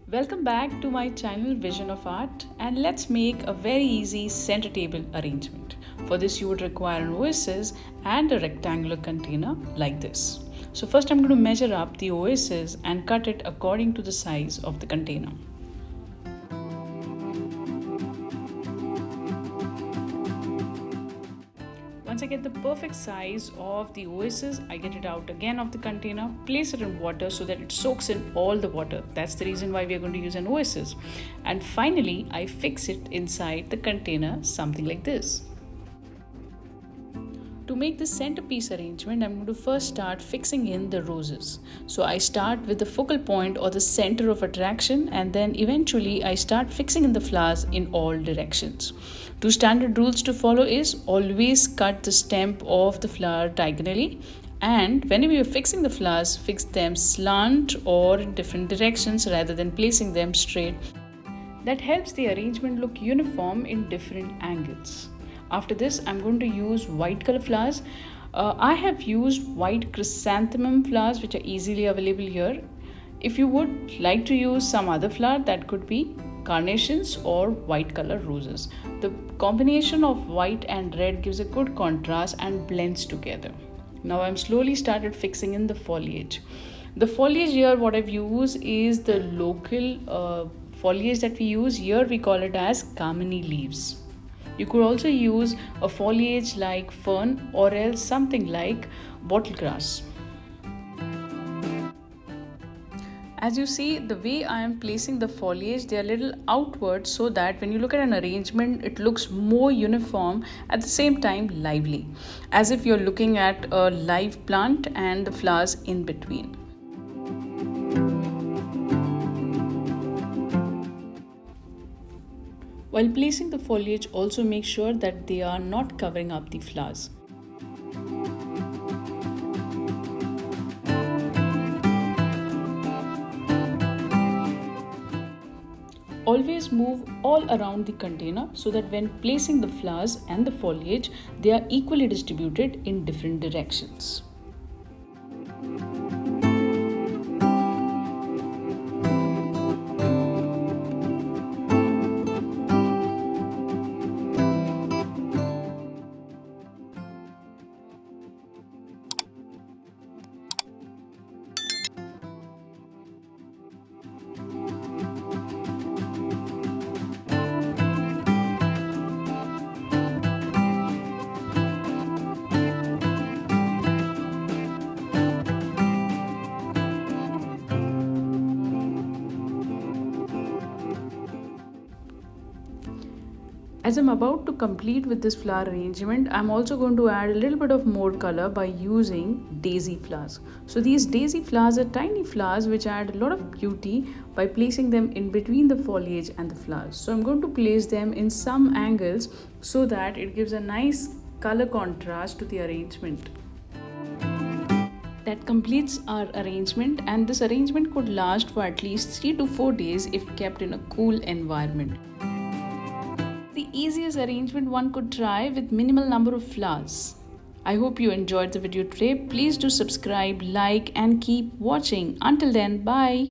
Welcome back to my channel Vision of Art, and let's make a very easy center table arrangement. For this you would require an Oasis and a rectangular container like this. So first I'm going to measure up the Oasis and cut it according to the size of the container. Once I get the perfect size of the Oasis, I get it out again of the container, place it in water so that it soaks in all the water. That's the reason why we are going to use an Oasis. And finally, I fix it inside the container, something like this. To make the centerpiece arrangement, I'm going to first start fixing in the roses. So I start with the focal point or the center of attraction, and then eventually I start fixing in the flowers in all directions. Two standard rules to follow is always cut the stem of the flower diagonally, and whenever you're fixing the flowers, fix them slant or in different directions rather than placing them straight. That helps the arrangement look uniform in different angles. After this, I'm going to use white color flowers. I have used white chrysanthemum flowers, which are easily available here. If you would like to use some other flower, that could be carnations or white color roses. The combination of white and red gives a good contrast and blends together. Now I'm slowly started fixing in the foliage. The foliage here, what I've used is the local foliage that we use. Here we call it as kamini leaves. You could also use a foliage like fern or else something like bottle grass. As you see, the way I am placing the foliage, they are a little outward so that when you look at an arrangement, it looks more uniform, at the same time lively, as if you're looking at a live plant and the flowers in between. While placing the foliage, also make sure that they are not covering up the flowers. Always move all around the container so that when placing the flowers and the foliage, they are equally distributed in different directions. As I'm about to complete with this flower arrangement, I'm also going to add a little bit of more color by using daisy flowers. So these daisy flowers are tiny flowers which add a lot of beauty by placing them in between the foliage and the flowers. So I'm going to place them in some angles so that it gives a nice color contrast to the arrangement. That completes our arrangement, and this arrangement could last for at least 3 to 4 days if kept in a cool environment. The easiest arrangement one could try with minimal number of flowers. I hope you enjoyed the video today. Please do subscribe, like and keep watching. Until then, bye.